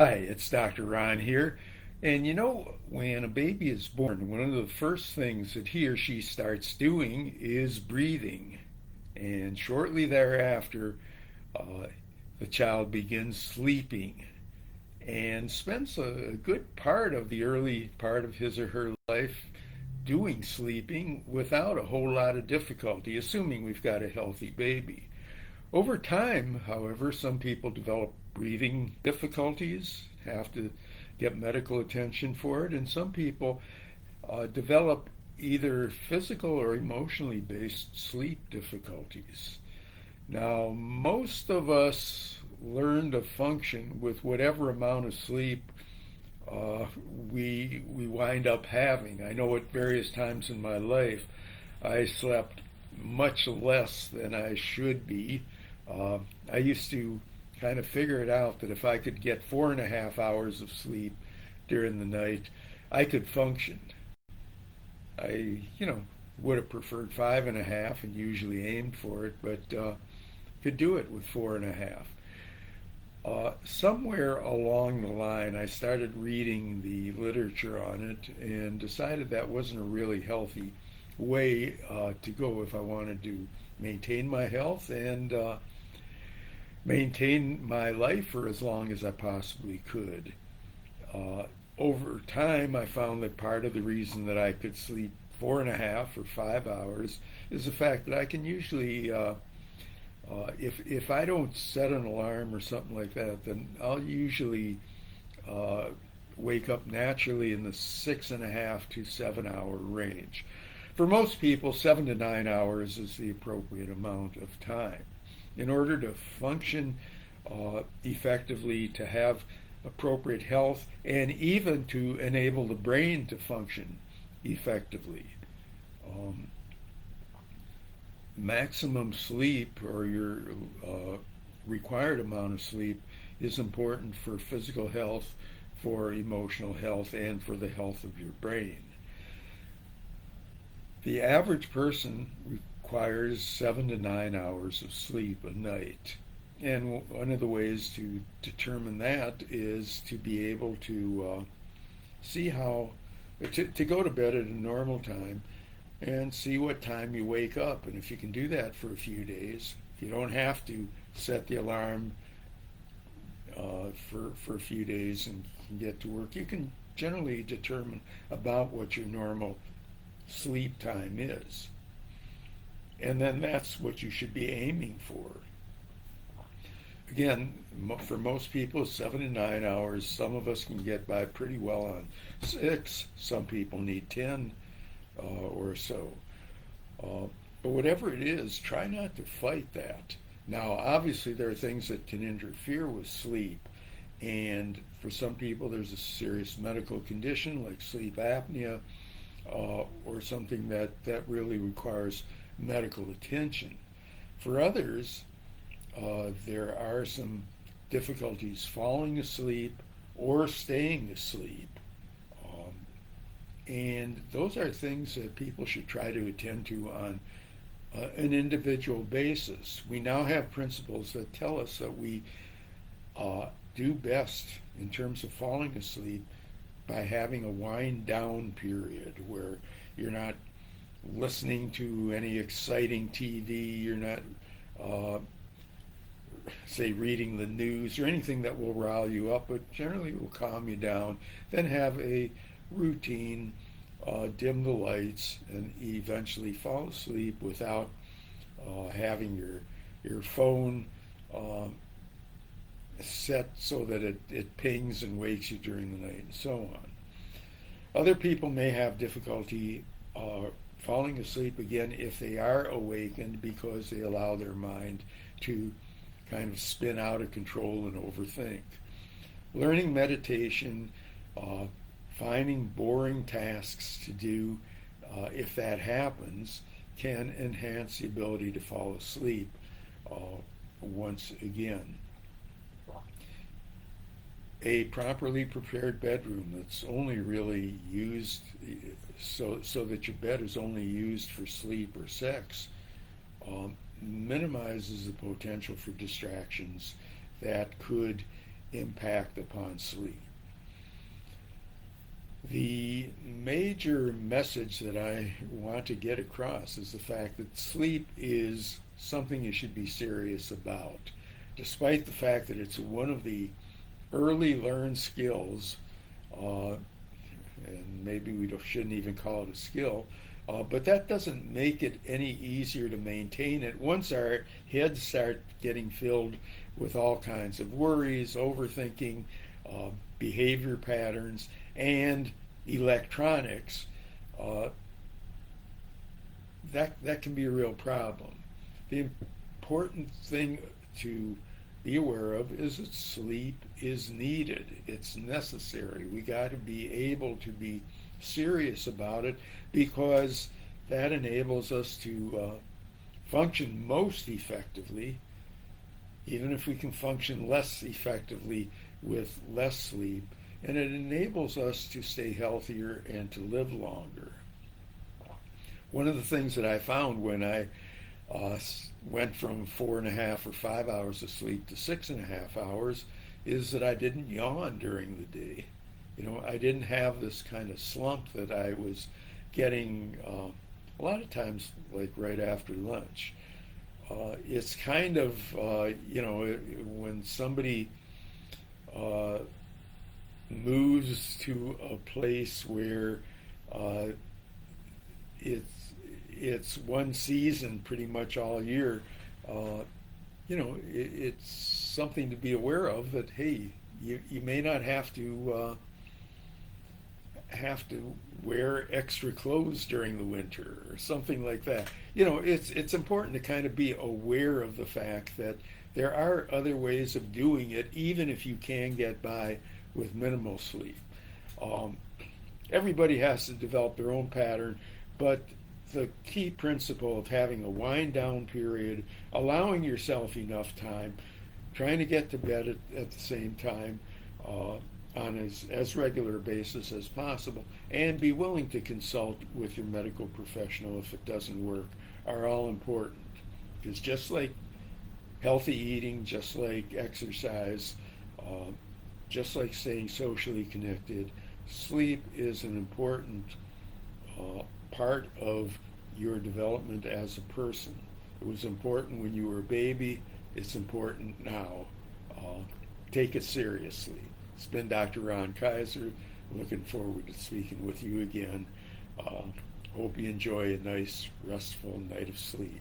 Hi, it's Dr. Ron here. And when a baby is born, one of the first things that he or she starts doing is breathing. And shortly thereafter, uh, the child begins sleeping and spends a good part of the early part of his or her life doing sleeping without a whole lot of difficulty, assuming we've got a healthy baby. Over time, however, some people develop breathing difficulties, have to get medical attention for it, and some people develop either physical or emotionally based sleep difficulties. Now, most of us learn to function with whatever amount of sleep uh, we wind up having. I know at various times in my life I slept much less than I should be. Uh, I used to kind of figure it out that if I could get 4.5 hours of sleep during the night, I could function. I would have preferred 5.5 and usually aimed for it, but could do it with 4.5. Somewhere along the line, I started reading the literature on it and decided that wasn't a really healthy way to go if I wanted to maintain my health and maintain my life for as long as I possibly could. Uh, Over time, I found that part of the reason that I could sleep 4.5 or 5 hours is the fact that I can usually if I don't set an alarm or something like that, then I'll usually uh, wake up naturally in the 6.5 to 7 hour range. For most people, 7 to 9 hours is the appropriate amount of time. In order to function effectively, to have appropriate health, and even to enable the brain to function effectively. Um, Maximum sleep or your required amount of sleep is important for physical health, for emotional health, and for the health of your brain. The average person requires 7 to 9 hours of sleep a night. And one of the ways to determine that is to be able to see how, to go to bed at a normal time and see what time you wake up. And if you can do that for a few days, if you don't have to set the alarm for a few days and get to work, you can generally determine about what your normal sleep time is. And then that's what you should be aiming for. Again, for most people, 7 to 9 hours. Some of us can get by pretty well on 6. Some people need 10 or so. Uh, but whatever it is, try not to fight that. Now, obviously, there are things that can interfere with sleep. And for some people, there's a serious medical condition like sleep apnea or something that really requires medical attention. For others, there are some difficulties falling asleep or staying asleep. Um, and those are things that people should try to attend to on an individual basis. We now have principles that tell us that we do best in terms of falling asleep by having a wind down period where you're not listening to any exciting TV, you're not, uh, say, reading the news or anything that will rile you up, but generally will calm you down. Then have a routine, dim the lights, and eventually fall asleep without having your phone um, set so that it pings and wakes you during the night and so on. Other people may have difficulty falling asleep again if they are awakened because they allow their mind to kind of spin out of control and overthink. Learning meditation, uh, finding boring tasks to do, if that happens, can enhance the ability to fall asleep uh, once again. A properly prepared bedroom that's only really used so that your bed is only used for sleep or sex minimizes the potential for distractions that could impact upon sleep. The major message that I want to get across is the fact that sleep is something you should be serious about, despite the fact that it's one of the early learned skills, uh, and maybe we shouldn't even call it a skill, but that doesn't make it any easier to maintain it once our heads start getting filled with all kinds of worries, overthinking, uh, behavior patterns, and electronics. Uh, that can be a real problem. The important thing to be aware of is that sleep is needed. It's necessary. We got to be able to be serious about it because that enables us to function most effectively, even if we can function less effectively with less sleep, and it enables us to stay healthier and to live longer. One of the things that I found when I uh, went from 4.5 or 5 hours of sleep to 6.5 hours is that I didn't yawn during the day. You know, I didn't have this kind of slump that I was getting a lot of times, like right after lunch. It's kind of, when somebody uh, moves to a place where uh, it's it's one season pretty much all year. Uh, it's something to be aware of that. Hey, you may not have to wear extra clothes during the winter or something like that. It's important to kind of be aware of the fact that there are other ways of doing it, even if you can get by with minimal sleep. Um, Everybody has to develop their own pattern, but the key principle of having a wind down period, allowing yourself enough time, trying to get to bed at the same time uh, on as regular a basis as possible, and be willing to consult with your medical professional if it doesn't work, are all important. Because just like healthy eating, just like exercise, uh, just like staying socially connected, sleep is an important part of your development as a person. It was important when you were a baby. It's important now. Uh, Take it seriously. It's been Dr. Ron Kaiser. Looking forward to speaking with you again. Hope you enjoy a nice, restful night of sleep.